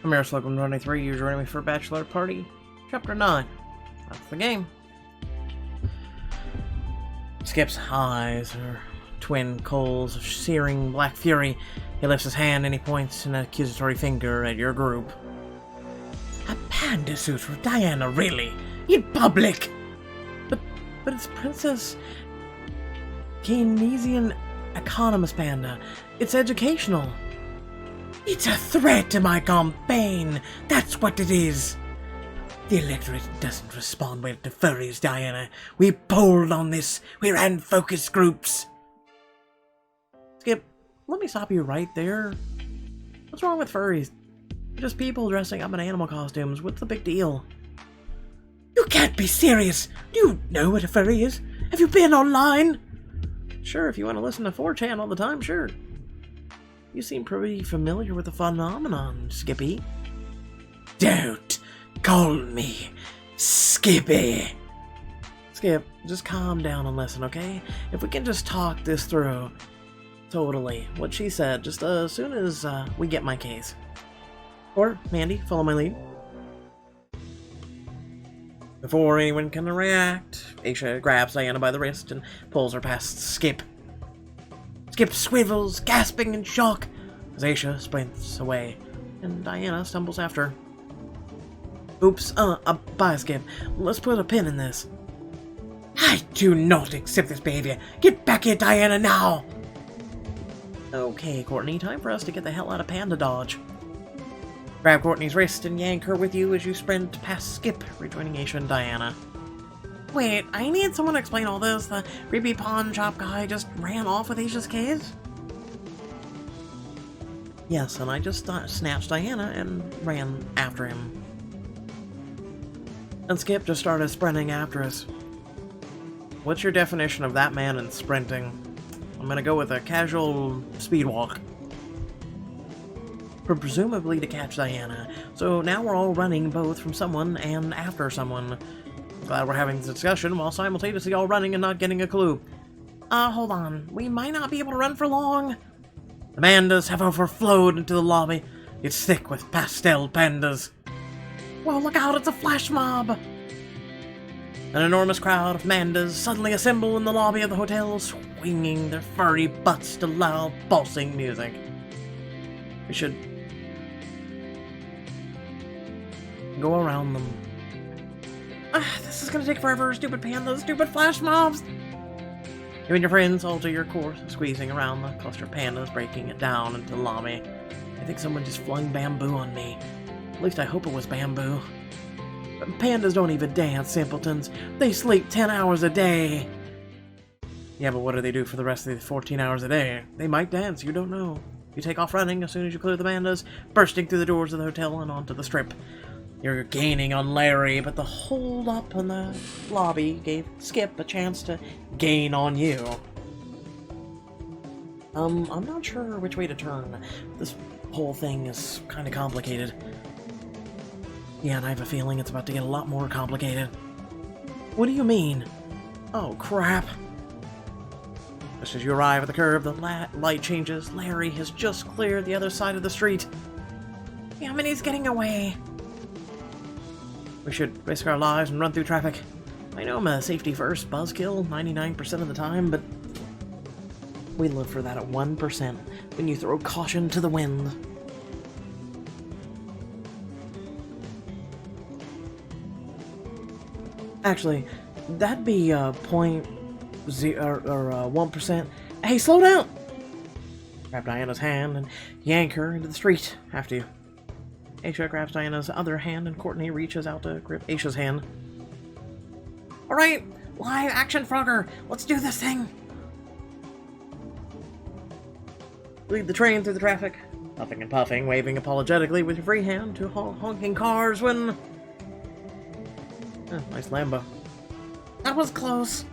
I'm here, Slocum 23. You're joining me for Bachelorette Party, Chapter 9. That's the game. Skip's eyes are twin coals of searing black fury. He lifts his hand and he points an accusatory finger at your group. A panda suit for Diana, really? In public? But it's Princess Keynesian Economist Panda. It's educational. It's a threat to my campaign. That's what it is. The electorate doesn't respond well to furries, Diana. We polled on this. We ran focus groups. Skip, let me stop you right there. What's wrong with furries? They're just people dressing up in animal costumes. What's the big deal? You can't be serious. Do you know what a furry is? Have you been online? Sure, if you want to listen to 4chan all the time, sure. You seem pretty familiar with the phenomenon, Skippy. Don't call me Skippy. Skip, just calm down and listen, okay? If we can just talk this through. Totally. What she said, just as soon as we get my case. Or, Mandy, follow my lead. Before anyone can react, Aisha grabs Diana by the wrist and pulls her past Skip. Skip swivels, gasping in shock, as Aisha sprints away, and Diana stumbles after. Oops, bye, Skip. Let's put a pin in this. I do not accept this behavior. Get back here, Diana, now! Okay, Courtney, time for us to get the hell out of Panda Dodge. Grab Courtney's wrist and yank her with you as you sprint past Skip, rejoining Aisha and Diana. Wait, I need someone to explain all this. The creepy pawn shop guy just ran off with Aisha's case? Yes, and I just snatched Diana and ran after him. And Skip just started sprinting after us. What's your definition of that man and sprinting? I'm gonna go with a casual speed walk. Presumably to catch Diana. So now we're all running both from someone and after someone. Glad we're having this discussion while simultaneously all running and not getting a clue. Hold on. We might not be able to run for long. The pandas have overflowed into the lobby. It's thick with pastel pandas. Whoa, look out, it's a flash mob! An enormous crowd of mandas suddenly assemble in the lobby of the hotel, swinging their furry butts to loud, pulsing music. We should go around them. This is gonna take forever, stupid pandas, stupid flash mobs! You and your friends alter your course, squeezing around the cluster of pandas, breaking it down into the lobby. I think someone just flung bamboo on me. At least I hope it was bamboo. But pandas don't even dance, simpletons. They sleep 10 hours a day. Yeah, but what do they do for the rest of the 14 hours a day? They might dance, you don't know. You take off running as soon as you clear the pandas, bursting through the doors of the hotel and onto the strip. You're gaining on Larry, but the hold up in the lobby gave Skip a chance to gain on you. I'm not sure which way to turn. This whole thing is kind of complicated. Yeah, and I have a feeling it's about to get a lot more complicated. What do you mean? Oh, crap. Just as you arrive at the curb, the light changes. Larry has just cleared the other side of the street. Yaminy's getting away. We should risk our lives and run through traffic. I know I'm a safety first buzzkill 99% of the time, but we live for that at 1% when you throw caution to the wind. Actually, that'd be 1%. Hey, slow down! Grab Diana's hand and yank her into the street after you. Aisha grabs Diana's other hand and Courtney reaches out to grip Aisha's hand. Alright, live action Frogger, let's do this thing! Lead the train through the traffic, puffing and puffing, waving apologetically with your free hand to honking cars when... Oh, nice Lambo. That was close.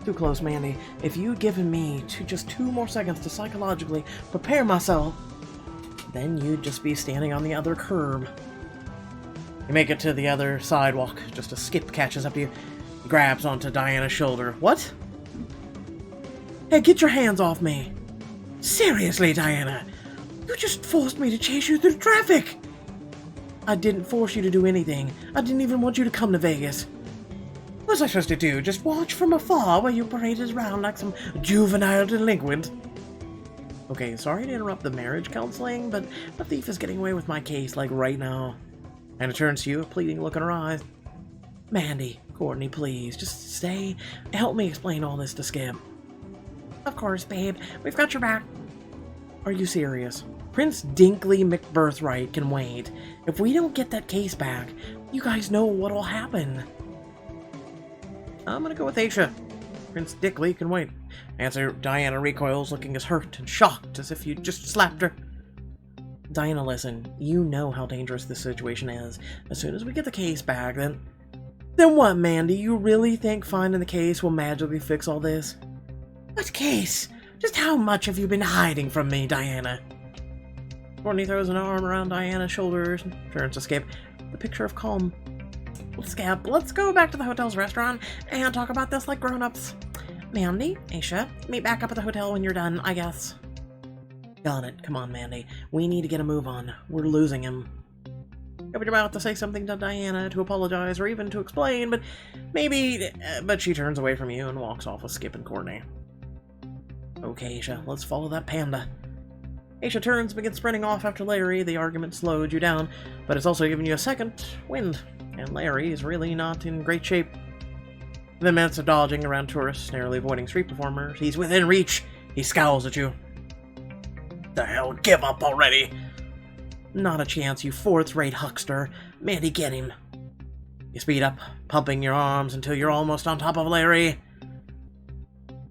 Too close, Mandy. If you'd given me just 2 more seconds to psychologically prepare myself, then you'd just be standing on the other curb. You make it to the other sidewalk, just as Skip catches up to you. He grabs onto Diana's shoulder. What? Hey, get your hands off me! Seriously, Diana! You just forced me to chase you through traffic! I didn't force you to do anything. I didn't even want you to come to Vegas. What was I supposed to do? Just watch from afar while you paraded around like some juvenile delinquent? Okay, sorry to interrupt the marriage counseling, but the thief is getting away with my case, like, right now. And it turns to you, a pleading look in her eyes. Mandy, Courtney, please, just stay. Help me explain all this to Skip. Of course, babe. We've got your back. Are you serious? Prince Dinkley McBirthright can wait. If we don't get that case back, you guys know what'll happen. I'm gonna go with Aisha. Prince Dinkley can wait. Answer. Diana recoils, looking as hurt and shocked as if you just slapped her. Diana, listen. You know how dangerous this situation is. As soon as we get the case back, then what, Mandy? You really think finding the case will magically fix all this? What case? Just how much have you been hiding from me, Diana? Courtney throws an arm around Diana's shoulders and turns to Skip. The picture of calm. Skip, let's go back to the hotel's restaurant and talk about this like grown-ups. Mandy, Aisha, meet back up at the hotel when you're done, I guess. Got it. Come on, Mandy. We need to get a move on. We're losing him. Opened your mouth to say something to Diana, to apologize, or even to explain, but she turns away from you and walks off with Skip and Courtney. Okay, Aisha, let's follow that panda. Aisha turns and begins sprinting off after Larry. The argument slowed you down, but it's also given you a second wind, and Larry is really not in great shape. The minutes of dodging around tourists, narrowly avoiding street performers. He's within reach. He scowls at you. The hell, give up already! Not a chance, you fourth-rate huckster. Mandy, get him. You speed up, pumping your arms until you're almost on top of Larry.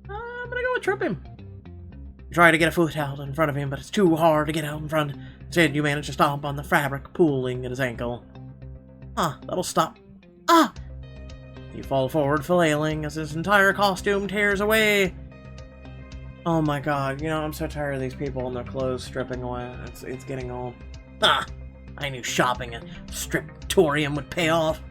I'm gonna go and trip him. You try to get a foot out in front of him, but it's too hard to get out in front. Instead, you manage to stomp on the fabric, pulling at his ankle. That'll stop. You fall forward, flailing, as his entire costume tears away. Oh my god, I'm so tired of these people and their clothes stripping away. It's getting old. I knew shopping at Striptorium would pay off.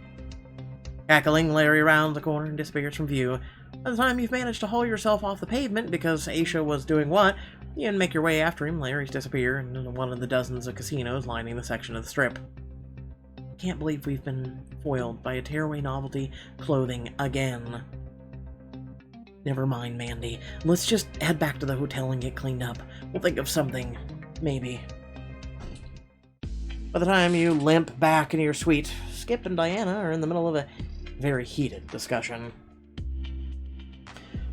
Cackling, Larry rounds the corner and disappears from view. By the time you've managed to haul yourself off the pavement because Aisha was doing what, you can make your way after him. Larry's disappeared into one of the dozens of casinos lining the section of the strip. Can't believe we've been foiled by a tearaway novelty clothing again. Never mind, Mandy. Let's just head back to the hotel and get cleaned up. We'll think of something. Maybe. By the time you limp back into your suite, Skip and Diana are in the middle of a very heated discussion.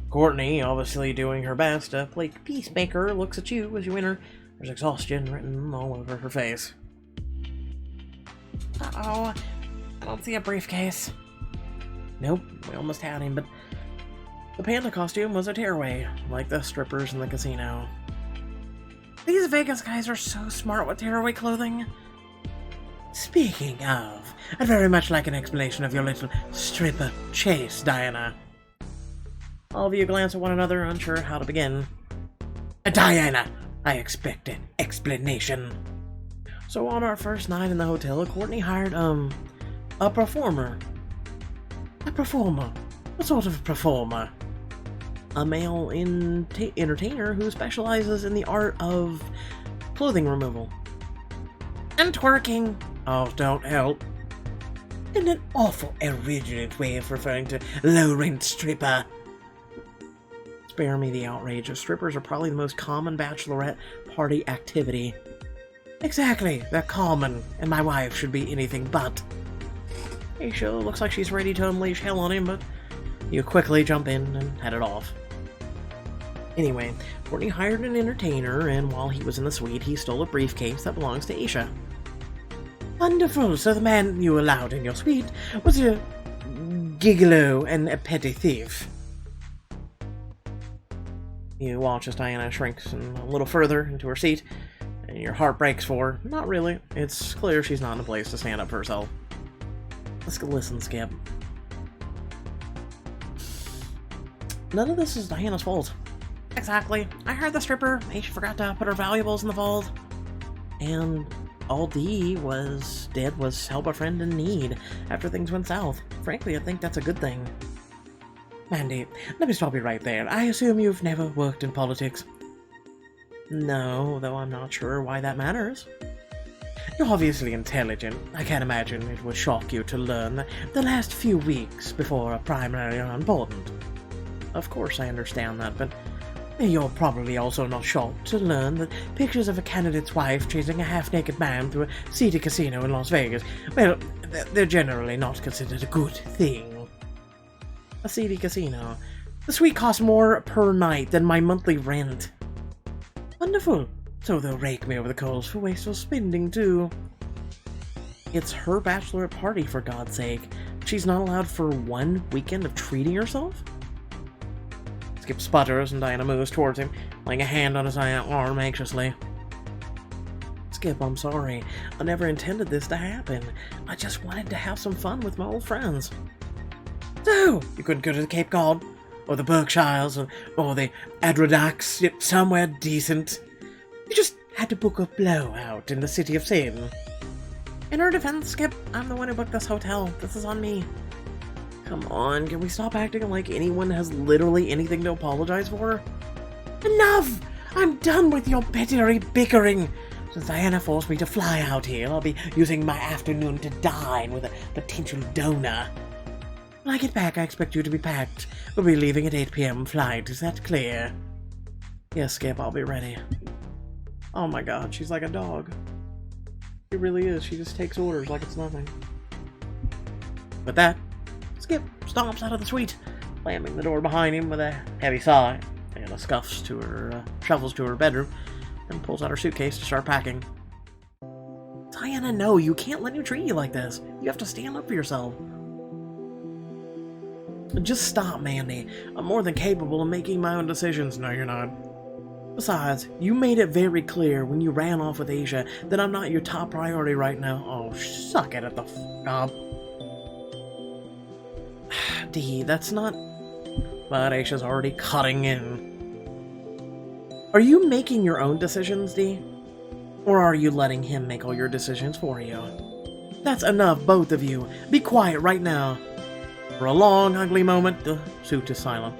Courtney, obviously doing her best to play peacemaker, looks at you as you enter. There's exhaustion written all over her face. Uh-oh. I don't see a briefcase. Nope, we almost had him, but the panda costume was a tearaway, like the strippers in the casino. These Vegas guys are so smart with tearaway clothing. Speaking of, I'd very much like an explanation of your little stripper chase, Diana. All of you glance at one another, unsure how to begin. Diana, I expect an explanation. So on our first night in the hotel, Courtney hired, a performer. A performer? What sort of performer? A male entertainer who specializes in the art of clothing removal. And twerking. Oh, don't help. And an awful irreverent way of referring to low-rent stripper. Spare me the outrage. Strippers are probably the most common bachelorette party activity. Exactly, they're common, and my wife should be anything but. Aisha looks like she's ready to unleash hell on him, but you quickly jump in and head it off. Anyway, Courtney hired an entertainer, and while he was in the suite, he stole a briefcase that belongs to Aisha. Wonderful, so the man you allowed in your suite was a gigolo and a petty thief. You watch as Diana shrinks a little further into her seat, and your heart breaks for her. Not really. It's clear she's not in a place to stand up for herself. Let's go listen, Skip. None of this is Diana's fault. Exactly. I heard the stripper. She forgot to put her valuables in the vault. And all Dee did was help a friend in need after things went south. Frankly, I think that's a good thing. Mandy, let me stop you right there. I assume you've never worked in politics. No, though I'm not sure why that matters. You're obviously intelligent. I can't imagine it would shock you to learn that the last few weeks before a primary are important. Of course I understand that, but you're probably also not shocked to learn that pictures of a candidate's wife chasing a half-naked man through a seedy casino in Las Vegas, well, they're generally not considered a good thing. A seedy casino. The suite costs more per night than my monthly rent. Wonderful. So they'll rake me over the coals for wasteful spending, too. It's her bachelorette party, for God's sake. She's not allowed for one weekend of treating herself? Skip sputters and Diana moves towards him, laying a hand on his arm anxiously. Skip, I'm sorry. I never intended this to happen. I just wanted to have some fun with my old friends. So, you couldn't go to the Cape Cod? Or the Berkshires? Or the Adirondacks? Somewhere decent? You just had to book a blowout in the City of Sin. In her defense, Skip, I'm the one who booked this hotel. This is on me. Come on, can we stop acting like anyone has literally anything to apologize for? Enough! I'm done with your petty bickering. Since Diana forced me to fly out here, I'll be using my afternoon to dine with a potential donor. When I get back, I expect you to be packed. We'll be leaving at 8 p.m. flight. Is that clear? Yes, Skip, I'll be ready. Oh my god, she's like a dog. She really is. She just takes orders like it's nothing. With that, Skip stomps out of the suite, slamming the door behind him with a heavy sigh. Diana scuffles to her bedroom, and pulls out her suitcase to start packing. Diana, no, you can't let him treat you like this. You have to stand up for yourself. Just stop, Mandy. I'm more than capable of making my own decisions. No, you're not. Besides, you made it very clear when you ran off with Asia that I'm not your top priority right now. Oh, suck it at the up. D, that's not... But Aisha's already cutting in. Are you making your own decisions, D? Or are you letting him make all your decisions for you? That's enough, both of you. Be quiet right now. For a long, ugly moment, the suit is silent.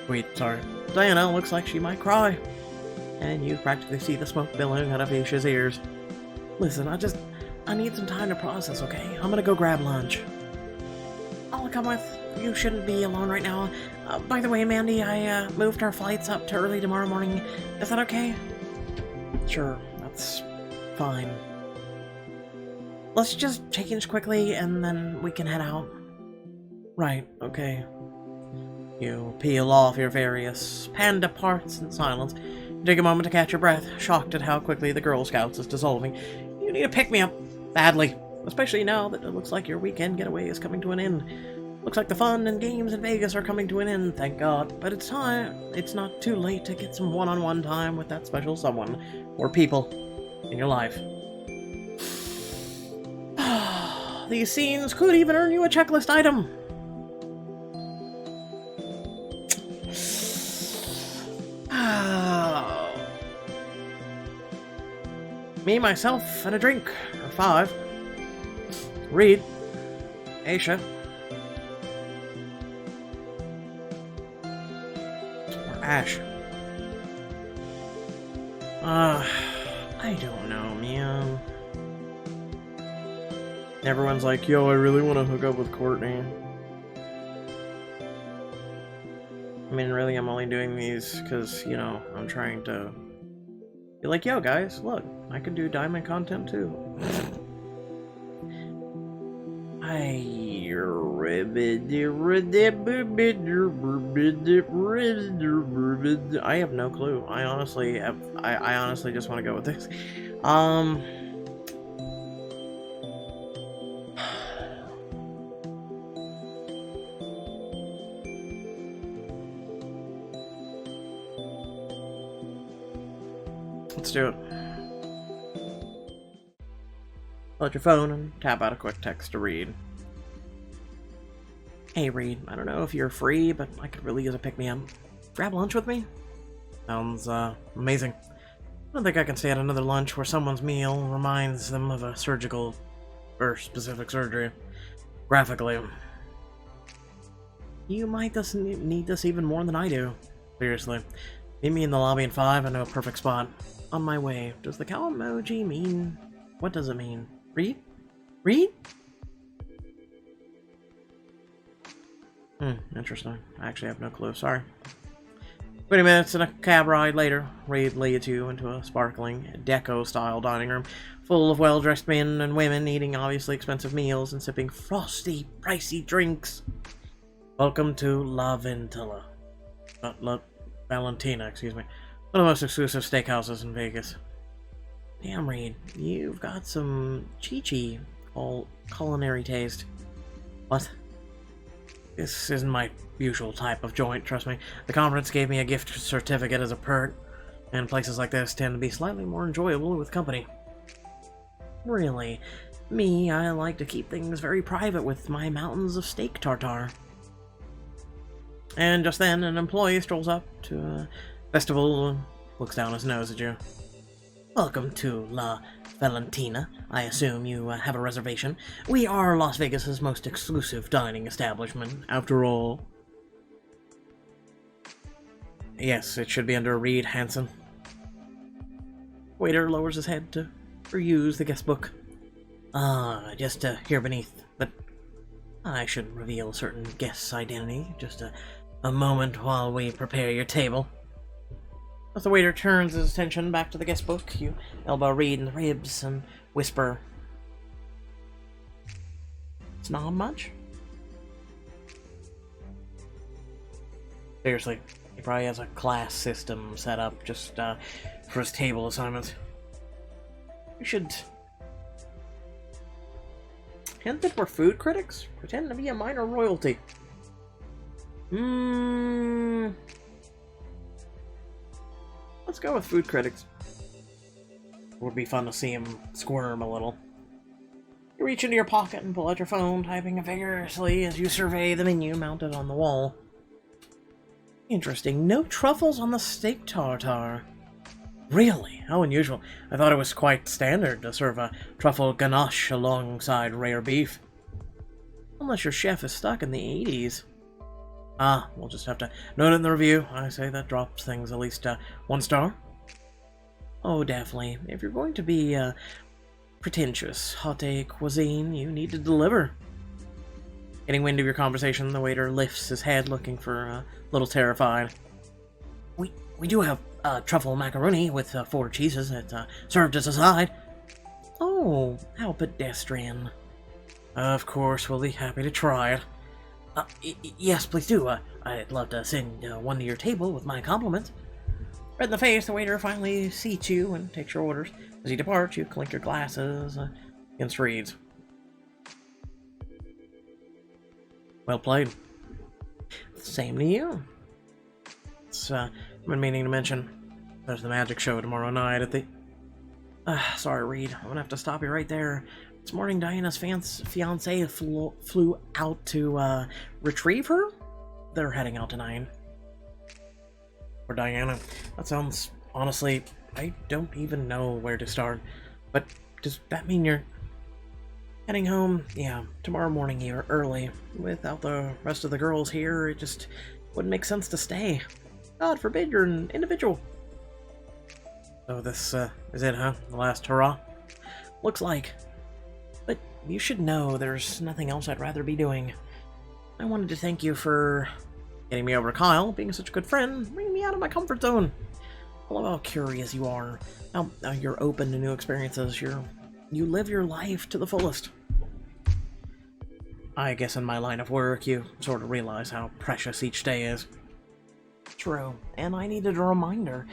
Wait, sorry. Diana looks like she might cry. And you practically see the smoke billowing out of Aisha's ears. Listen, I need some time to process, okay? I'm gonna go grab lunch. I'll come with. You shouldn't be alone right now. By the way, Mandy, I moved our flights up to early tomorrow morning. Is that okay? Sure, that's fine. Let's just change quickly and then we can head out. Right, okay. You peel off your various panda parts in silence. You take a moment to catch your breath, shocked at how quickly the Girl Scouts is dissolving. You need to pick me up. Badly. Especially now that it looks like your weekend getaway is coming to an end. Looks like the fun and games in Vegas are coming to an end, thank God. But it's time. It's not too late to get some one-on-one time with that special someone, or people, in your life. These scenes could even earn you a checklist item. Me, myself, and a drink, or 5. Reid, Aisha, or Ash. I don't know, man. Everyone's like, yo, I really want to hook up with Courtney. I mean, really, I'm only doing these because, you know, I'm trying to be like, yo, guys, look, I can do diamond content too. I have no clue. I honestly just want to go with this. Let's do it. Pull out your phone and tap out a quick text to Reid. Hey Reid, I don't know if you're free, but I could really use a pick-me-up. Grab lunch with me? Sounds, amazing. I don't think I can stay at another lunch where someone's meal reminds them of a surgical or specific surgery. Graphically. You might just need this even more than I do. Seriously. Meet me in the lobby in 5, I know a perfect spot. On my way. Does the cow emoji mean What does it mean? Reid? Reid? Interesting. I actually have no clue. Sorry. 20 minutes and a cab ride later, Reid leads you into a sparkling, deco-style dining room full of well-dressed men and women eating obviously expensive meals and sipping frosty, pricey drinks. Welcome to La Ventilla. La Valentina, excuse me. One of the most exclusive steakhouses in Vegas. Damn, Reid, you've got some chi-chi culinary taste. What? This isn't my usual type of joint, trust me. The conference gave me a gift certificate as a perk, and places like this tend to be slightly more enjoyable with company. Really, me, I like to keep things very private with my mountains of steak tartare. And just then, an employee strolls up to a festival and looks down his nose at you. Welcome to La Valentina. I assume you have a reservation. We are Las Vegas's most exclusive dining establishment, after all. Yes, it should be under Reid Hansen. Waiter lowers his head to peruse the guest book. Just here beneath, but I shouldn't reveal certain guest's identity. Just a moment while we prepare your table. As the waiter turns his attention back to the guest book, you elbow Reid in the ribs and whisper, "It's not much?" Seriously, he probably has a class system set up just for his table assignments. We should hint that we're food critics. Pretend to be a minor royalty. Let's go with food critics. It would be fun to see him squirm a little. You reach into your pocket and pull out your phone, typing vigorously as you survey the menu mounted on the wall. Interesting. No truffles on the steak tartare. Really? How unusual. I thought it was quite standard to serve a truffle ganache alongside rare beef. Unless your chef is stuck in the 80s. We'll just have to note it in the review. I say that drops things at least 1 star. Oh, definitely. If you're going to be pretentious haute cuisine, you need to deliver. Getting wind of your conversation, the waiter lifts his head, looking for a little terrified. We do have truffle macaroni with 4 cheeses. It's served as a side. Oh, how pedestrian. Of course, we'll be happy to try it. Yes, please do. I'd love to send one to your table with my compliments. Red in the face, the waiter finally seats you and takes your orders. As you depart, you clink your glasses against Reid's. Well played. Same to you. I've been meaning to mention, there's the magic show tomorrow night at the... sorry, Reid. I'm gonna have to stop you right there. This morning, Diana's fiance flew out to retrieve her. They're heading out tonight. For Diana. That sounds... Honestly, I don't even know where to start. But does that mean you're heading home? Yeah, tomorrow morning here, early. Without the rest of the girls here, it just wouldn't make sense to stay. God forbid you're an individual. So this is it, huh? The last hurrah? Looks like. But you should know there's nothing else I'd rather be doing. I wanted to thank you for getting me over to Kyle, being such a good friend, bringing me out of my comfort zone. I love how curious you are. How you're open to new experiences. You live your life to the fullest. I guess in my line of work, you sort of realize how precious each day is. True, and I needed a reminder.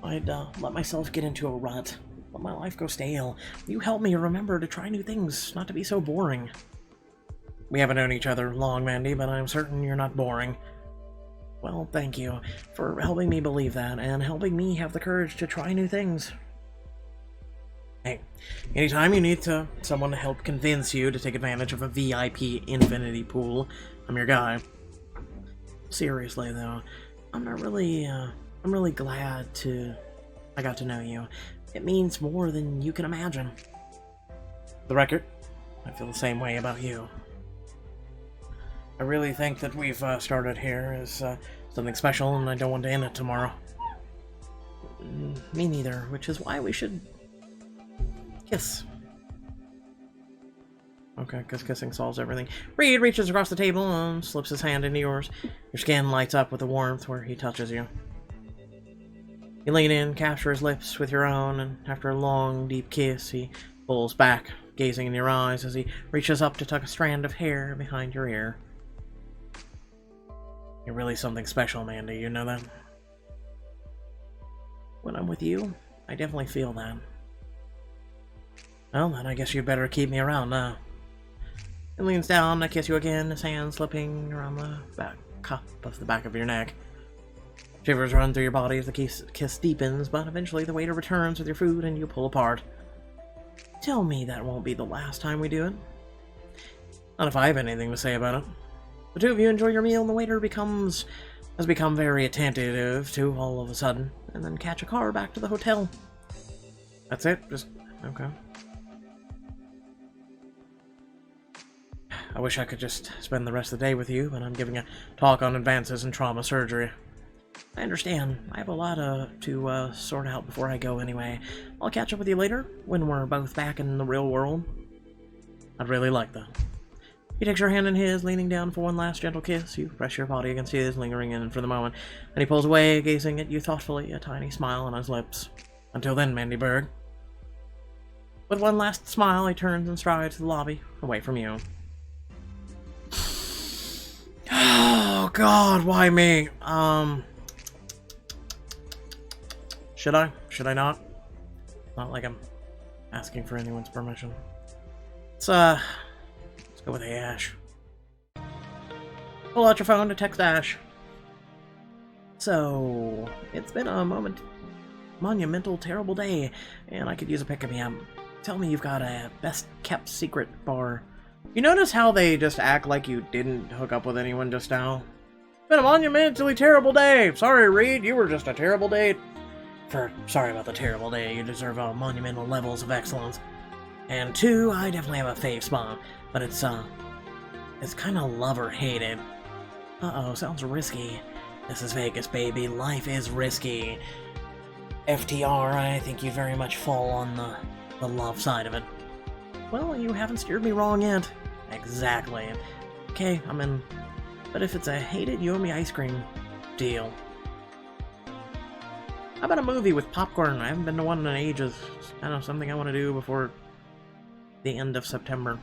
I'd let myself get into a rut. Let my life go stale. You helped me remember to try new things, not to be so boring. We haven't known each other long, Mandy, but I'm certain you're not boring. Well, thank you for helping me believe that, and helping me have the courage to try new things. Hey, anytime you need someone to help convince you to take advantage of a VIP infinity pool, I'm your guy. Seriously, though, I'm really glad I got to know you. It means more than you can imagine. For the record, I feel the same way about you. I really think that we've started here as something special, and I don't want to end it tomorrow. Me neither, which is why we should kiss. Okay, because kissing solves everything. Reid reaches across the table and slips his hand into yours. Your skin lights up with the warmth where he touches you. You lean in, capture his lips with your own, and after a long, deep kiss, he pulls back, gazing in your eyes as he reaches up to tuck a strand of hair behind your ear. You're really something special, Mandy, you know that? When I'm with you, I definitely feel that. Well, then I guess you better keep me around now. He leans down to kiss you again, his hand slipping around the cup of the back of your neck. Shivers run through your body as the kiss deepens, but eventually the waiter returns with your food and you pull apart. Tell me that won't be the last time we do it. Not if I have anything to say about it. The two of you enjoy your meal and the waiter has become very attentive to all of a sudden, and then catch a car back to the hotel. That's it? Just... okay. I wish I could just spend the rest of the day with you, but I'm giving a talk on advances in trauma surgery. I understand. I have a lot to sort out before I go anyway. I'll catch up with you later, when we're both back in the real world. I'd really like that. He takes your hand in his, leaning down for one last gentle kiss. You press your body against his, lingering in for the moment, and he pulls away, gazing at you thoughtfully, a tiny smile on his lips. Until then, Mandy Bird. With one last smile, he turns and strides to the lobby, away from you. Oh, God, why me? Should I? Should I not? Not like I'm asking for anyone's permission. Let's go with Ash. Pull out your phone to text Ash. So, it's been a monumental, terrible day, and I could use a pick-me-up. Tell me you've got a best-kept secret bar. You notice how they just act like you didn't hook up with anyone just now? It's been a monumentally terrible day. Sorry, Reid, you were just a terrible date. Sorry about the terrible day. You deserve monumental levels of excellence. And 2, I definitely have a fave spot, but it's kind of love or hated. Uh-oh, sounds risky. This is Vegas, baby. Life is risky. FTR, I think you'd very much fall on the love side of it. Well, you haven't steered me wrong yet. Exactly. Okay, I'm in. But if it's a hated, you owe me ice cream. Deal. How about a movie with popcorn? I haven't been to one in ages. It's kind of something I want to do before the end of September.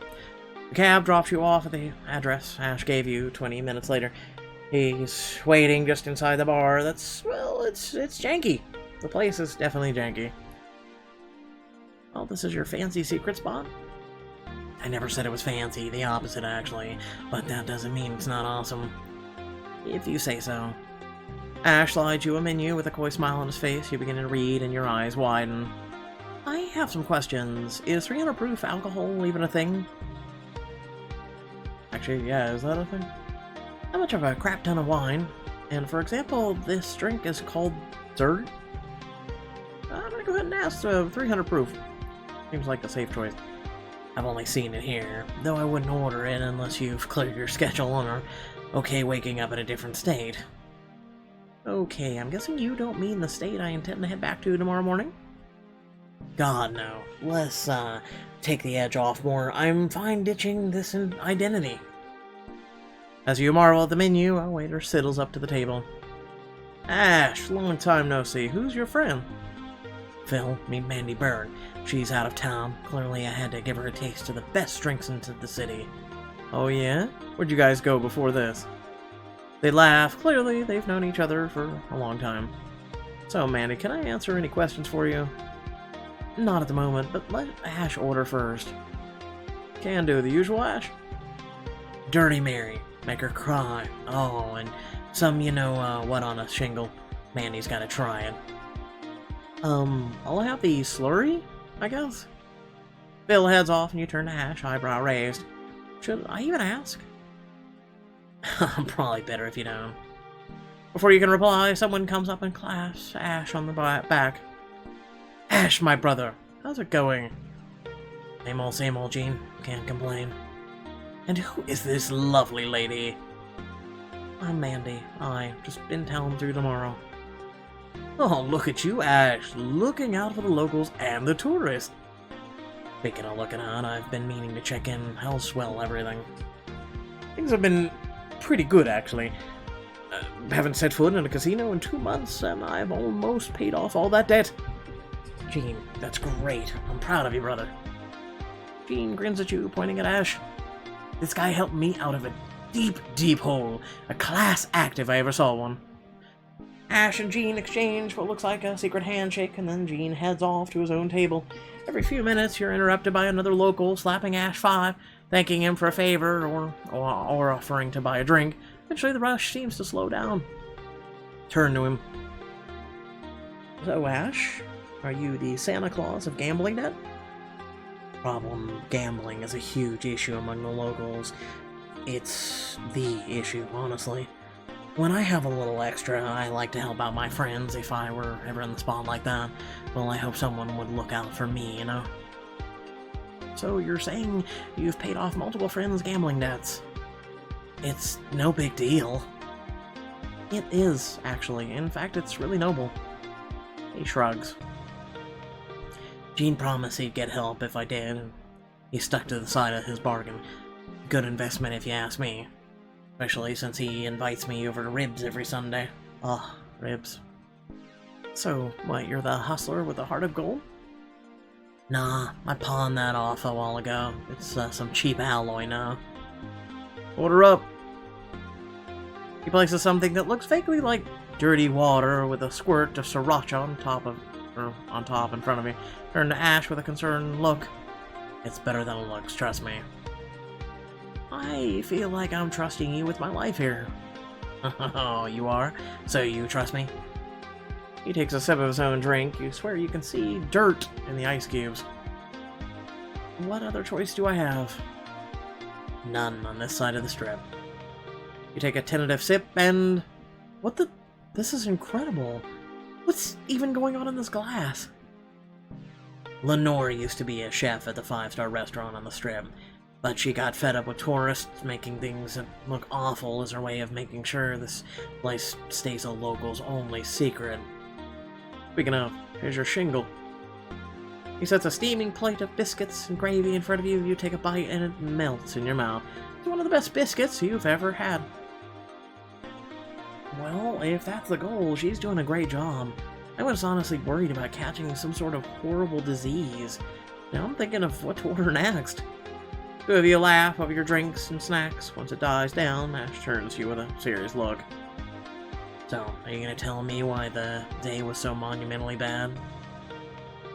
The cab drops you off at the address Ash gave you 20 minutes later. He's waiting just inside the bar. It's janky. The place is definitely janky. Well, this is your fancy secret spot? I never said it was fancy, the opposite actually, but that doesn't mean it's not awesome. If you say so. Ash slides you a menu with a coy smile on his face. You begin to read and your eyes widen. I have some questions. Is 300 proof alcohol even a thing? Actually, yeah, is that a thing? How much of a crap ton of wine? And for example, this drink is called Zerd? I'm gonna go ahead and ask 300 proof. Seems like the safe choice. I've only seen it here, though I wouldn't order it unless you've cleared your schedule and are okay waking up in a different state. Okay, I'm guessing you don't mean the state I intend to head back to tomorrow morning? God, no. Let's, take the edge off more. I'm fine ditching this identity. As you marvel at the menu, a waiter sidles up to the table. Ash, long time no see. Who's your friend? Phil, meet Mandy Bird. She's out of town. Clearly I had to give her a taste of the best drinks in the city. Oh yeah? Where'd you guys go before this? They laugh. Clearly they've known each other for a long time. So Mandy, can I answer any questions for you? Not at the moment, but let Ash order first. Can do. The usual, Ash? Dirty Mary. Make her cry. Oh, and some, what on a shingle. Mandy's gotta try it. I'll have the slurry, I guess? Phil heads off and you turn to Ash, eyebrow raised. Should I even ask? Probably better if you don't. Before you can reply, someone comes up and clasps Ash on the back. Ash, my brother, how's it going? Same old, Gene. Can't complain. And who is this lovely lady? I'm Mandy. I just in town through tomorrow. Oh, look at you, Ash, looking out for the locals and the tourists. Speaking of looking out, I've been meaning to check in. How's, well, everything? Things have been pretty good, actually. Haven't set foot in a casino in 2 months, and I've almost paid off all that debt. Gene, that's great. I'm proud of you, brother. Gene grins at you, pointing at Ash. This guy helped me out of a deep, deep hole. A class act if I ever saw one. Ash and Gene exchange what looks like a secret handshake, and then Gene heads off to his own table. Every few minutes, you're interrupted by another local slapping Ash 5, thanking him for a favor or offering to buy a drink. Eventually, the rush seems to slow down. Turn to him. So, Ash, are you the Santa Claus of gambling net? Problem gambling is a huge issue among the locals. It's the issue, honestly. When I have a little extra, I like to help out my friends if I were ever in the spot like that. Well, I hope someone would look out for me, you know? So you're saying you've paid off multiple friends' gambling debts? It's no big deal. It is, actually. In fact, it's really noble. He shrugs. Gene promised he'd get help if I did, and he stuck to the side of his bargain. Good investment if you ask me. Especially since he invites me over to Ribs every Sunday. Ugh, Ribs. So, what, you're the hustler with the heart of gold? Nah, I pawned that off a while ago. It's some cheap alloy now. Order up! He places something that looks vaguely like dirty water with a squirt of sriracha on top in front of me. Turn to Ash with a concerned look. It's better than it looks, trust me. I feel like I'm trusting you with my life here. Oh, you are? So you trust me? He takes a sip of his own drink. You swear you can see dirt in the ice cubes. What other choice do I have? None on this side of the strip. You take a tentative sip and... What the... This is incredible. What's even going on in this glass? Lenore used to be a chef at the 5-star restaurant on the strip. But she got fed up with tourists making things look awful as her way of making sure this place stays a local's only secret. Speaking of, here's your shingle. He sets a steaming plate of biscuits and gravy in front of you. You take a bite and it melts in your mouth. It's one of the best biscuits you've ever had. Well, if that's the goal, she's doing a great job. I was honestly worried about catching some sort of horrible disease. Now I'm thinking of what to order next. Two of you laugh over your drinks and snacks. Once it dies down, Ash turns to you with a serious look. So, are you gonna tell me why the day was so monumentally bad?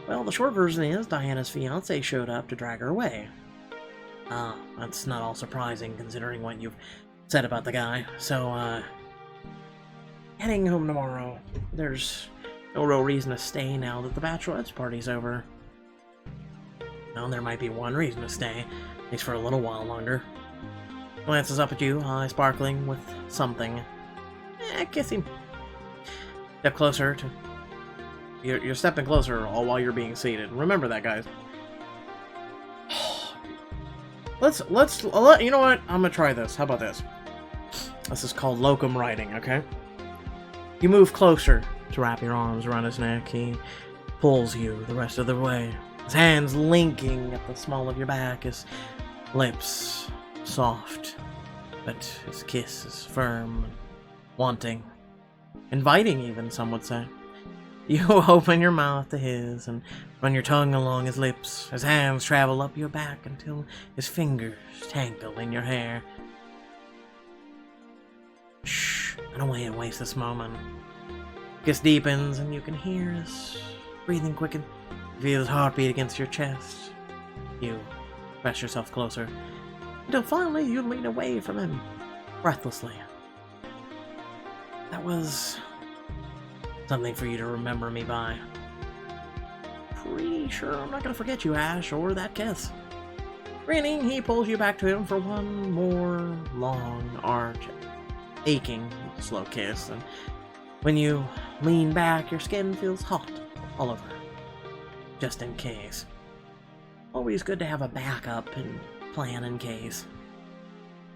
Well, the short version is Diana's fiancé showed up to drag her away. Ah, that's not all surprising considering what you've said about the guy. So, heading home tomorrow. There's no real reason to stay now that the Bachelorette's party's over. Well, there might be one reason to stay. At least for a little while longer. Glances up at you, eyes sparkling with something. Kiss him. Step closer to... You're stepping closer all while you're being seated. Remember that, guys. You know what? I'm gonna try this. How about this? This is called locum riding, okay? You move closer to wrap your arms around his neck. He pulls you the rest of the way. His hands linking at the small of your back, his lips soft, but his kiss is firm, wanting, inviting even, some would say. You open your mouth to his and run your tongue along his lips. His hands travel up your back until his fingers tangle in your hair. Shh, I don't want you to waste this moment. Kiss deepens and you can hear his breathing quicken. Feel his heartbeat against your chest. You press yourself closer, until finally you lean away from him, breathlessly. That was something for you to remember me by. Pretty sure I'm not gonna forget you, Ash, or that kiss. Grinning, he pulls you back to him for one more long, aching, slow kiss, and when you lean back, your skin feels hot all over. Just in case. Always good to have a backup and plan in case.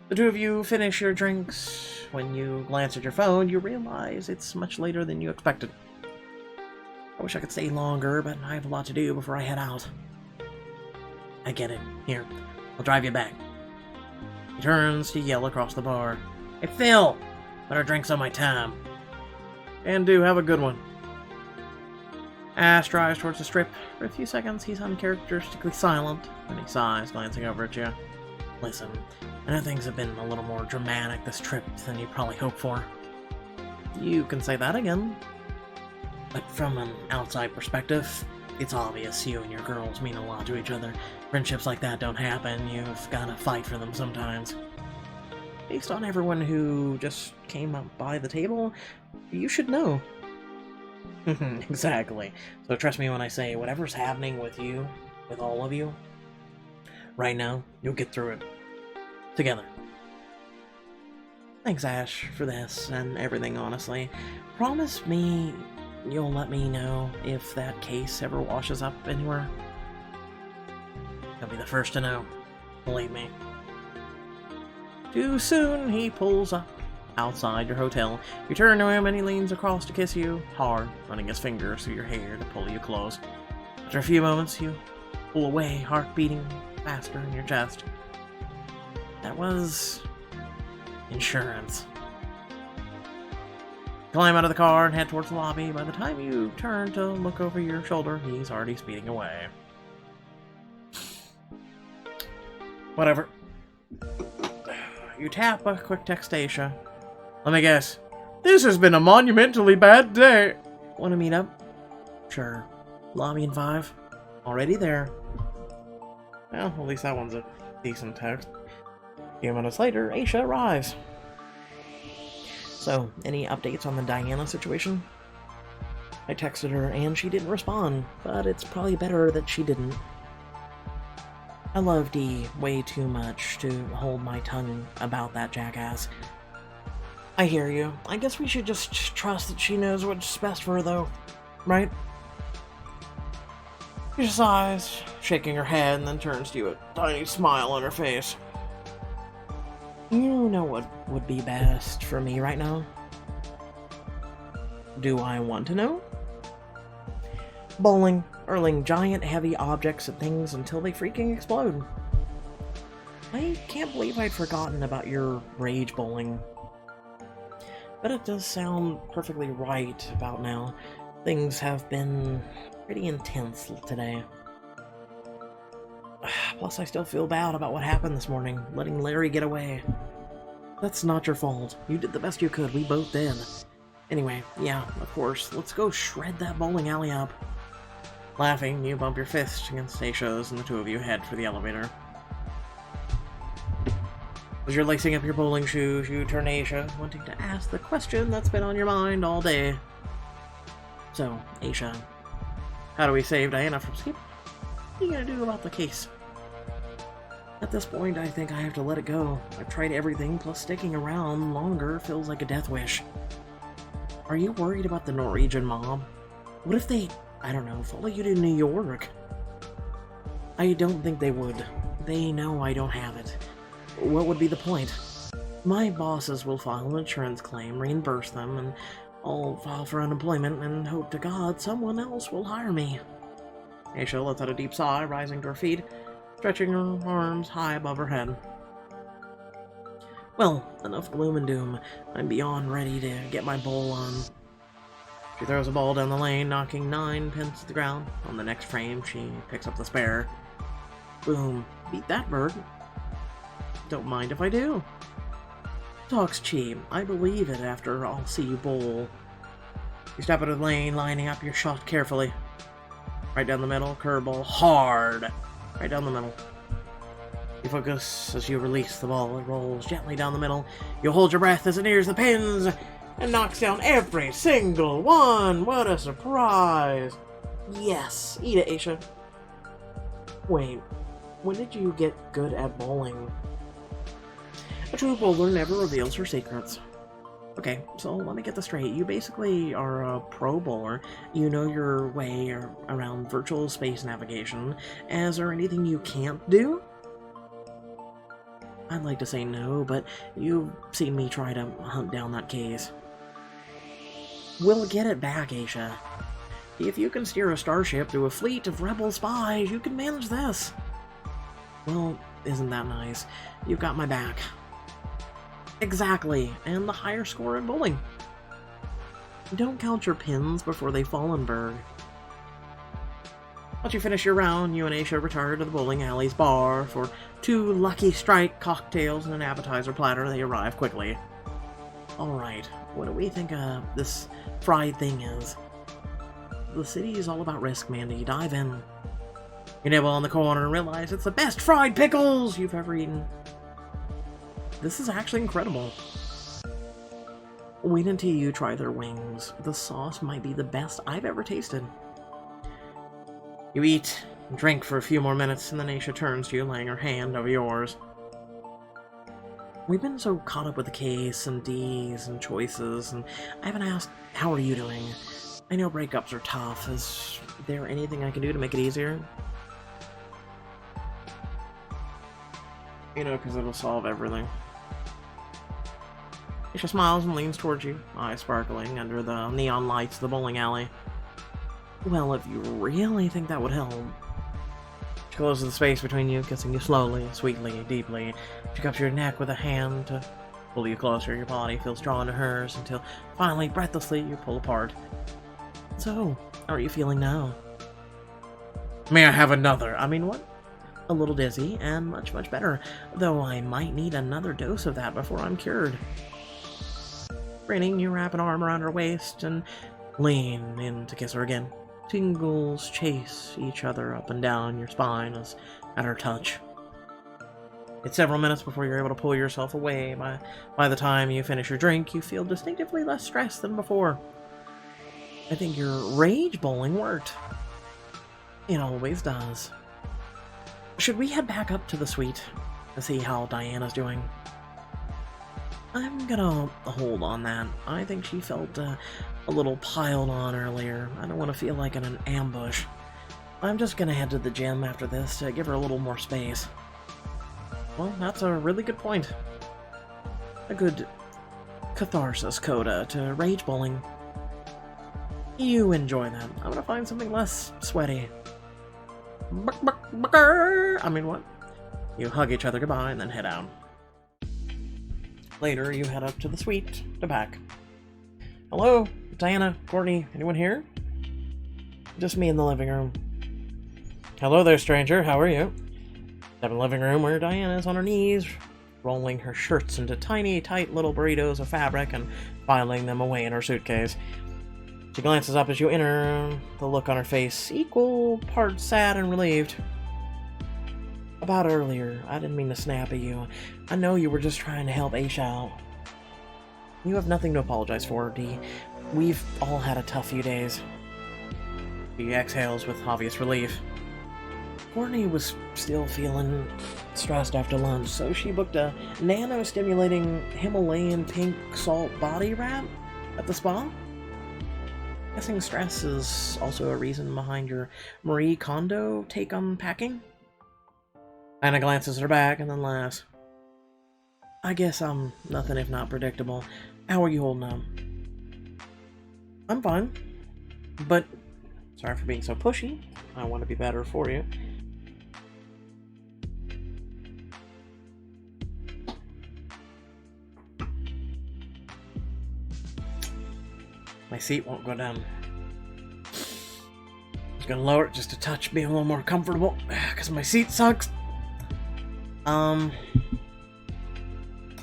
The two of you finish your drinks. When you glance at your phone, you realize it's much later than you expected. I wish I could stay longer, but I have a lot to do before I head out. I get it. Here, I'll drive you back. He turns to yell across the bar. Hey, Phil! Better drink some of my time. And do, have a good one. Ash drives towards the strip. For a few seconds, he's uncharacteristically silent, then he sighs, glancing over at you. Listen, I know things have been a little more dramatic this trip than you probably hoped for. You can say that again. But from an outside perspective, it's obvious you and your girls mean a lot to each other. Friendships like that don't happen, you've gotta fight for them sometimes. Based on everyone who just came up by the table, you should know. Exactly. So trust me when I say whatever's happening with you, with all of you, right now, you'll get through it. Together. Thanks, Ash, for this and everything, honestly. Promise me you'll let me know if that case ever washes up anywhere. You'll be the first to know. Believe me. Too soon, he pulls up outside your hotel. You turn to him and he leans across to kiss you, hard, running his fingers through your hair to pull you close. After a few moments, you pull away, heart beating faster in your chest. That was insurance. Climb out of the car and head towards the lobby. By the time you turn to look over your shoulder, he's already speeding away. Whatever. You tap a quick text to Aisha. Let me guess. This has been a monumentally bad day. Want to meet up? Sure. Lobby in 5. Already there. Well, at least that one's a decent text. A few minutes later, Aisha arrives. So, any updates on the Diana situation? I texted her and she didn't respond, but it's probably better that she didn't. I love Dee way too much to hold my tongue about that jackass. I hear you. I guess we should just trust that she knows what's best for her, though. Right? She sighs, shaking her head, and then turns to you, a tiny smile on her face. You know what would be best for me right now? Do I want to know? Bowling, hurling giant heavy objects at things until they freaking explode. I can't believe I'd forgotten about your rage bowling. But it does sound perfectly right about now. Things have been pretty intense today. Plus, I still feel bad about what happened this morning, letting Larry get away. That's not your fault. You did the best you could. We both did. Anyway, yeah, of course. Let's go shred that bowling alley up. Laughing, you bump your fist against Aisha's, and the two of you head for the elevator. As you're lacing up your bowling shoes, you turn to Aisha, wanting to ask the question that's been on your mind all day. So, Aisha, how do we save Diana from escape? What are you gonna do about the case? At this point, I think I have to let it go. I've tried everything, plus sticking around longer feels like a death wish. Are you worried about the Norwegian mob? What if they, I don't know, follow you to New York? I don't think they would. They know I don't have it. What would be the point? My bosses will file an insurance claim, reimburse them, and I'll file for unemployment and hope to God someone else will hire me. Aisha lets out a deep sigh, rising to her feet, stretching her arms high above her head. Well, enough gloom and doom. I'm beyond ready to get my bowl on. She throws a ball down the lane, knocking 9 pins to the ground. On the next frame, she picks up the spare. Boom. Beat that bird. Don't mind if I do. Talk's cheap. I believe it after I'll see you bowl. You step out of the lane, lining up your shot carefully. Right down the middle, curveball, hard. Right down the middle. You focus as you release the ball. It rolls gently down the middle. You hold your breath as it nears the pins and knocks down every single one. What a surprise. Yes. Eat it, Aisha. Wait. When did you get good at bowling? A true bowler never reveals her secrets. Okay, so let me get this straight. You basically are a pro bowler. You know your way around virtual space navigation. Is there anything you can't do? I'd like to say no, but you've seen me try to hunt down that case. We'll get it back, Aisha. If you can steer a starship through a fleet of rebel spies, you can manage this. Well, isn't that nice? You've got my back. Exactly, and the higher score in bowling. Don't count your pins before they fall in Berg. Once you finish your round, you and Aisha retire to the bowling alley's bar for 2 Lucky Strike cocktails and an appetizer platter. They arrive quickly. Alright, what do we think this fried thing is? The city is all about risk, Mandy. Dive in. You nibble on the corner and realize it's the best fried pickles you've ever eaten. This is actually incredible. Wait until you try their wings. The sauce might be the best I've ever tasted. You eat and drink for a few more minutes, and then Aisha turns to you, laying her hand over yours. We've been so caught up with the case and D's and choices, and I haven't asked, how are you doing? I know breakups are tough. Is there anything I can do to make it easier? You know, because it'll solve everything. Aisha smiles and leans towards you, eyes sparkling under the neon lights of the bowling alley. Well, if you really think that would help. She closes the space between you, kissing you slowly, sweetly, deeply. She cups your neck with a hand to pull you closer. Your body feels drawn to hers until finally, breathlessly, you pull apart. So, how are you feeling now? May I have another? I mean, what? A little dizzy, and much, much better, though I might need another dose of that before I'm cured. Grinning, you wrap an arm around her waist and lean in to kiss her again. Tingles chase each other up and down your spine as at her touch. It's several minutes before you're able to pull yourself away. By the time you finish your drink, you feel distinctively less stressed than before. I think your rage bowling worked. It always does. Should we head back up to the suite to see how Diana's doing? I'm gonna hold on that. I think she felt a little piled on earlier. I don't want to feel like in an ambush. I'm just gonna head to the gym after this to give her a little more space. Well, that's a really good point. A good catharsis coda to rage bowling. You enjoy that. I'm gonna find something less sweaty. I mean, what? You hug each other goodbye and then head out. Later, you head up to the suite to pack. Hello? Diana? Courtney? Anyone here? Just me in the living room. Hello there, stranger. How are you? Step in the living room where Diana is on her knees, rolling her shirts into tiny, tight little burritos of fabric and filing them away in her suitcase. She glances up as you enter, the look on her face equal parts sad and relieved. About earlier, I didn't mean to snap at you. I know you were just trying to help Aisha out. You have nothing to apologize for, Dee. We've all had a tough few days. He exhales with obvious relief. Courtney was still feeling stressed after lunch, so she booked a nano-stimulating Himalayan pink salt body wrap at the spa. Guessing stress is also a reason behind your Marie Kondo take on packing? Anna glances at her bag and then laughs. I guess I'm nothing if not predictable. How are you holding up? I'm fine. But, sorry for being so pushy. I want to be better for you. My seat won't go down. I was gonna lower it just a touch, be a little more comfortable, because my seat sucks. I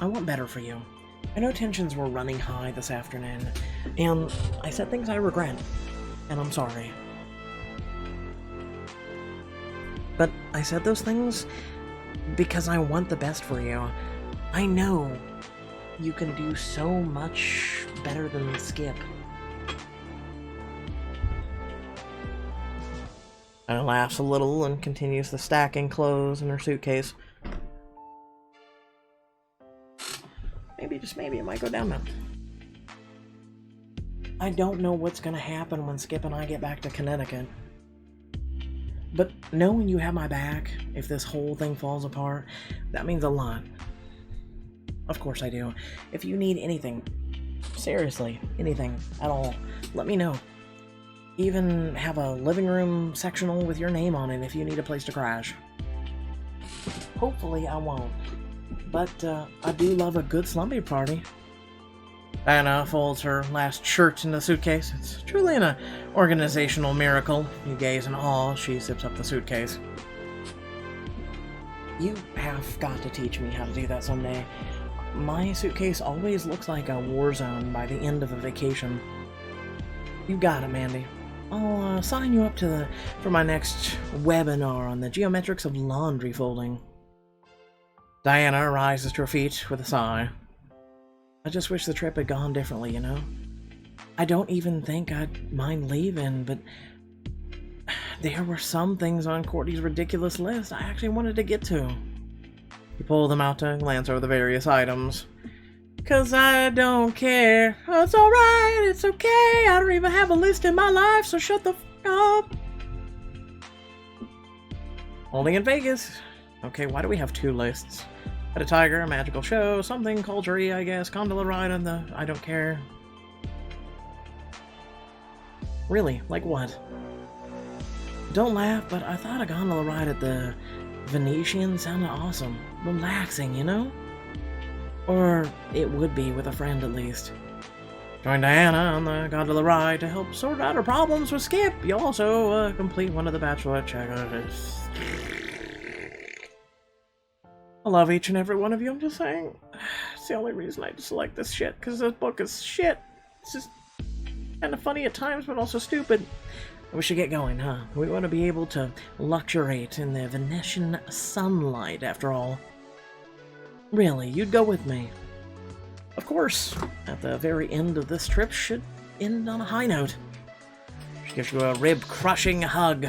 want better for you. I know tensions were running high this afternoon, and I said things I regret, and I'm sorry. But I said those things because I want the best for you. I know you can do so much better than Skip. Anna laughs a little and continues the stacking clothes in her suitcase. Maybe, just maybe, it might go down now. I don't know what's gonna happen when Skip and I get back to Connecticut. But knowing you have my back, if this whole thing falls apart, that means a lot. Of course I do. If you need anything, seriously, anything at all, let me know. Even have a living room sectional with your name on it if you need a place to crash. hopefully I won't. But I do love a good slumpy party. Diana folds her last shirt in the suitcase. It's truly an organizational miracle. You gaze in awe. She zips up the suitcase. You have got to teach me how to do that someday. My suitcase always looks like a war zone by the end of a vacation. You got it, Mandy. I'll sign you up for my next webinar on the geometrics of laundry folding. Diana rises to her feet with a sigh. I just wish the trip had gone differently, you know? I don't even think I'd mind leaving, but there were some things on Courtney's ridiculous list I actually wanted to get to. You pull them out to glance over the various items. 'Cause I don't care. Oh, it's alright, it's okay. I don't even have a list in my life, so shut the f*** up. Holding in Vegas. Okay, why do we have 2 lists? At a tiger, a magical show, something culture-y, I guess. Gondola ride on the I don't care. Really? Like what? Don't laugh, but I thought a gondola ride at the Venetian sounded awesome. Relaxing, you know? Or it would be with a friend at least. Join Diana on the gondola ride to help sort out her problems with Skip. You'll also complete one of the Bachelorette checklists. I love each and every one of you, I'm just saying. It's the only reason I dislike this shit, because this book is shit. It's just kind of funny at times, but also stupid. We should get going, huh? We want to be able to luxuriate in the Venetian sunlight, after all. Really, you'd go with me. Of course, at the very end of this trip should end on a high note. She gives you a rib-crushing hug.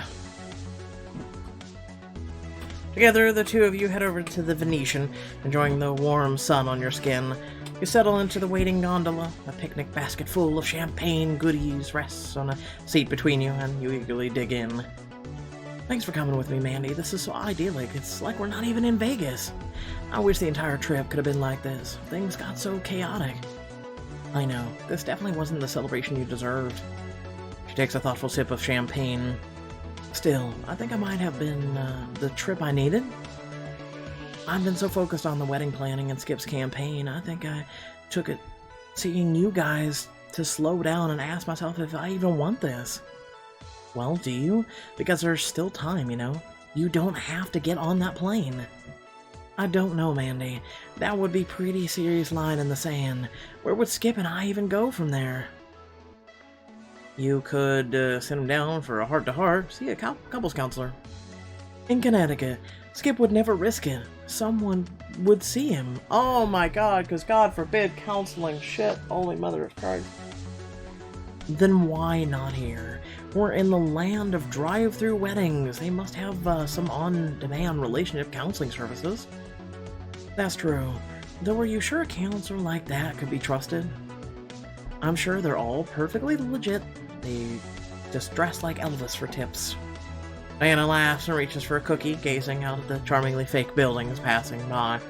Together, the two of you head over to the Venetian, enjoying the warm sun on your skin. You settle into the waiting gondola. A picnic basket full of champagne goodies rests on a seat between you, and you eagerly dig in. Thanks for coming with me, Mandy. This is so idyllic. It's like we're not even in Vegas. I wish the entire trip could have been like this. Things got so chaotic. I know. This definitely wasn't the celebration you deserved. She takes a thoughtful sip of champagne. Still, I think I might have been the trip I needed. I've been so focused on the wedding planning and Skip's campaign, I think I took it seeing you guys to slow down and ask myself if I even want this. Well, do you? Because there's still time, you know? You don't have to get on that plane. I don't know, Mandy. That would be a pretty serious line in the sand. Where would Skip and I even go from there? You could send him down for a heart-to-heart, see a couples counselor. In Connecticut, Skip would never risk it. Someone would see him. Oh my god, because God forbid counseling. Shit, holy mother of Christ. Then why not here? We're in the land of drive-through weddings. They must have some on-demand relationship counseling services. That's true. Though, are you sure a counselor like that could be trusted? I'm sure they're all perfectly legit. They just dress like Elvis for tips. Diana laughs and reaches for a cookie, gazing out at the charmingly fake buildings passing by.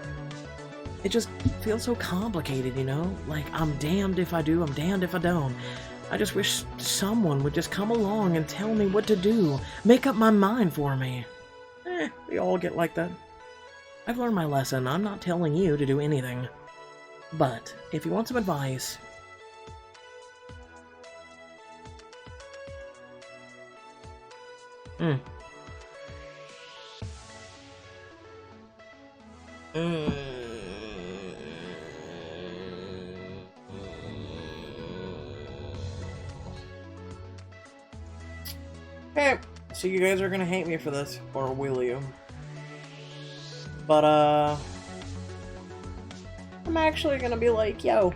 It just feels so complicated, you know? Like, I'm damned if I do, I'm damned if I don't. I just wish someone would just come along and tell me what to do. Make up my mind for me. We all get like that. I've learned my lesson. I'm not telling you to do anything. But, if you want some advice... Okay, so you guys are gonna hate me for this, or will you? But, I'm actually gonna be like, yo,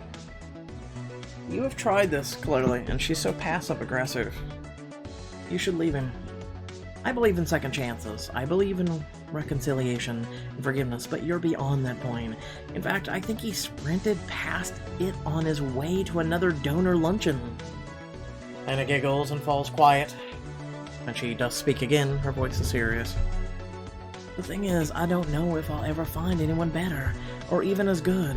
you have tried this, clearly, and she's so passive-aggressive. You should leave him. I believe in second chances. I believe in reconciliation and forgiveness, but you're beyond that point. In fact, I think he sprinted past it on his way to another donor luncheon. Anna giggles and falls quiet. When she does speak again, her voice is serious. The thing is, I don't know if I'll ever find anyone better, or even as good.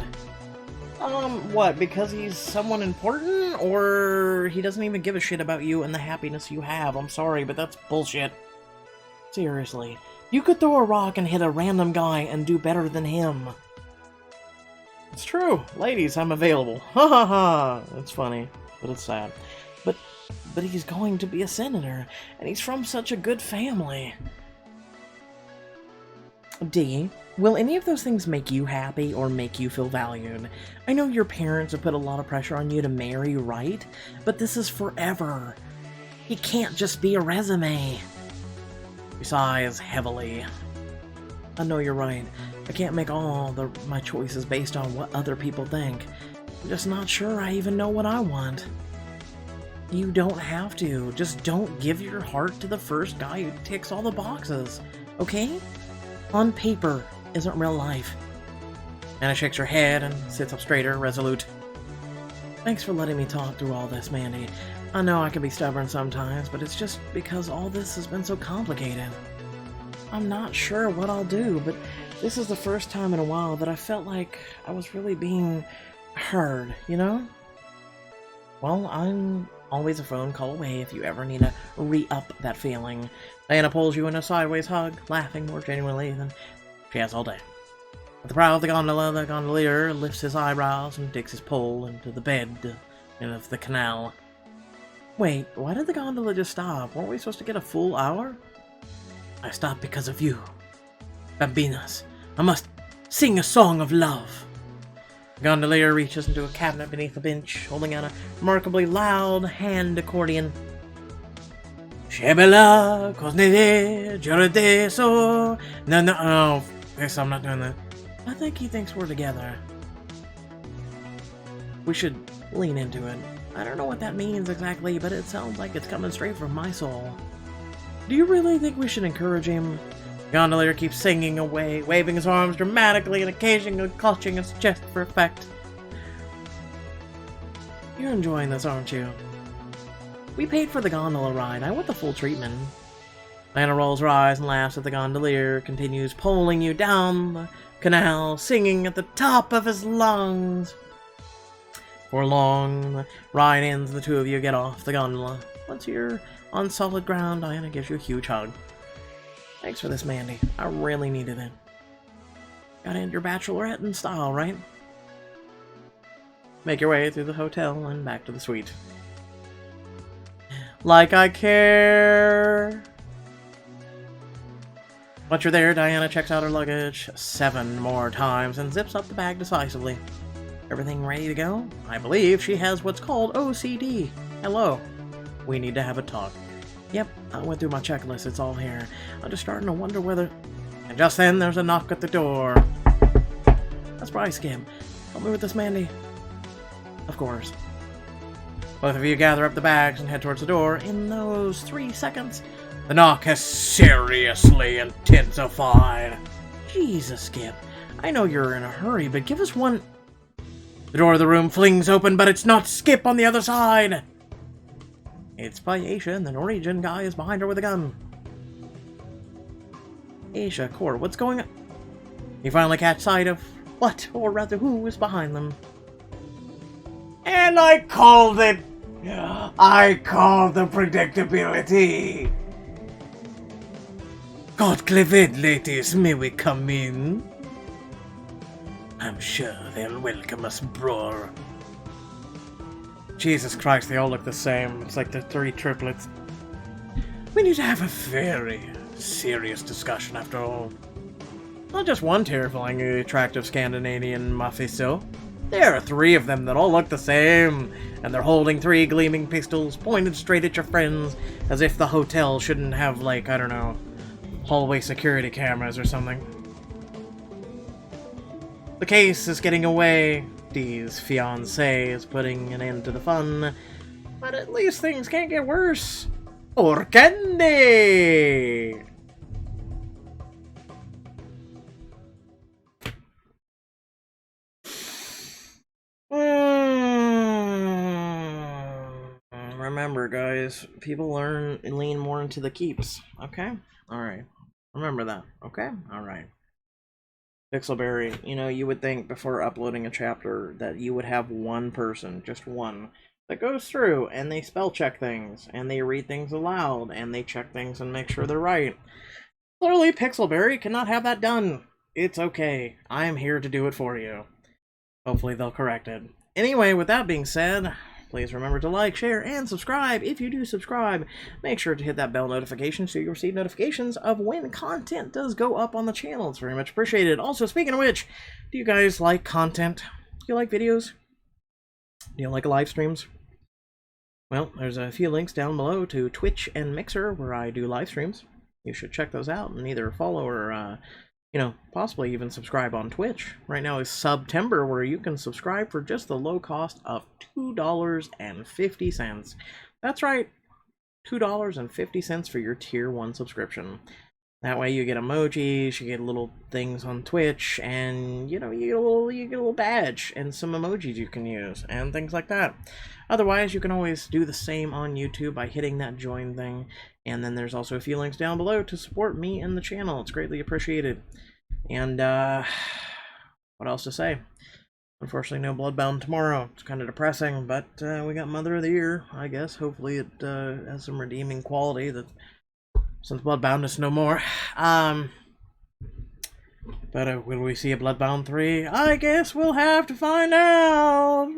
What, because he's someone important? Or he doesn't even give a shit about you and the happiness you have? I'm sorry, but that's bullshit. Seriously, You could throw a rock and hit a random guy and do better than him. It's true. Ladies, I'm available. Ha ha ha. It's funny, but it's sad. But he's going to be a senator, and he's from such a good family. D, will any of those things make you happy or make you feel valued? I know your parents have put a lot of pressure on you to marry Reid, but this is forever. He can't just be a resume. He sighs heavily. I know you're right. I can't make all my choices based on what other people think. I'm just not sure I even know what I want. You don't have to. Just don't give your heart to the first guy who ticks all the boxes, okay? On paper isn't real life. Anna shakes her head and sits up straighter, resolute. Thanks for letting me talk through all this, Mandy. I know I can be stubborn sometimes, but it's just because all this has been so complicated. I'm not sure what I'll do, but this is the first time in a while that I felt like I was really being heard, you know? Well, I'm always a phone call away if you ever need to re-up that feeling. Diana pulls you in a sideways hug, laughing more genuinely than she has all day. At the prow of the gondola, the gondolier lifts his eyebrows and digs his pole into the bed of the canal. Wait, why did the gondola just stop? Weren't we supposed to get a full hour? I stopped because of you. Bambinas, I must sing a song of love. The gondolier reaches into a cabinet beneath a bench, holding out a remarkably loud hand accordion. Shebela, Cosnede, Jorede, so. No, oh, I guess I'm not doing that. I think he thinks we're together. We should lean into it. I don't know what that means exactly, but it sounds like it's coming straight from my soul. Do you really think we should encourage him? The gondolier keeps singing away, waving his arms dramatically and occasionally clutching his chest for effect. You're enjoying this, aren't you? We paid for the gondola ride. I want the full treatment. Diana rolls her eyes and laughs at the gondolier, continues poling you down the canal, singing at the top of his lungs. For long, the ride ends, the two of you get off the gondola. Once you're on solid ground, Diana gives you a huge hug. Thanks for this, Mandy. I really needed it. Gotta end your Bachelorette in style, right? Make your way through the hotel and back to the suite. Like I care! Once you're there, Diana checks out her luggage 7 more times and zips up the bag decisively. Everything ready to go? I believe she has what's called OCD. Hello. We need to have a talk. Yep, I went through my checklist, it's all here. I'm just starting to wonder whether... And just then, there's a knock at the door. That's Bryce, Kim. Help me with this, Mandy. Of course. Both of you gather up the bags and head towards the door. In those 3 seconds, the knock has seriously intensified. Jesus, Skip. I know you're in a hurry, but give us one... The door of the room flings open, but it's not Skip on the other side. It's by Aisha, and the Norwegian guy is behind her with a gun. Aisha, Cord, what's going on? You finally catch sight of what, or rather who, is behind them. And I called it! I called the predictability! God cleared, ladies, may we come in? I'm sure they'll welcome us, bror. Jesus Christ, they all look the same. It's like the 3 triplets. We need to have a very serious discussion after all. Not just one terrifyingly attractive Scandinavian mafioso. There are 3 of them that all look the same, and they're holding 3 gleaming pistols pointed straight at your friends, as if the hotel shouldn't have, like, I don't know, hallway security cameras or something. The case is getting away. Dee's fiancé is putting an end to the fun, but at least things can't get worse. Or can they? Remember, guys, people lean more into the keeps, okay? Alright. Remember that, okay? Alright. Pixelberry, you know, you would think before uploading a chapter that you would have one person, just one, that goes through and they spell check things, and they read things aloud, and they check things and make sure they're right. Clearly, Pixelberry cannot have that done. It's okay. I am here to do it for you. Hopefully they'll correct it. Anyway, with that being said, please remember to like, share, and subscribe. If you do subscribe, make sure to hit that bell notification so you receive notifications of when content does go up on the channel. It's very much appreciated. Also, speaking of which, do you guys like content? Do you like videos? Do you like live streams? Well, there's a few links down below to Twitch and Mixer where I do live streams. You should check those out and either follow or possibly even subscribe on Twitch. Right now is September, where you can subscribe for just the low cost of $2.50. That's right, $2.50 for your Tier 1 subscription. That way you get emojis, you get little things on Twitch, and, you get a little badge and some emojis you can use, and things like that. Otherwise, you can always do the same on YouTube by hitting that join thing, and then there's also a few links down below to support me and the channel. It's greatly appreciated. And, what else to say? Unfortunately, no Bloodbound tomorrow. It's kind of depressing, but we got Mother of the Year, I guess. Hopefully it has some redeeming quality that, since Bloodbound is no more. But will we see a Bloodbound 3? I guess we'll have to find out.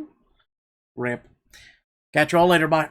RIP. Catch you all later, bye.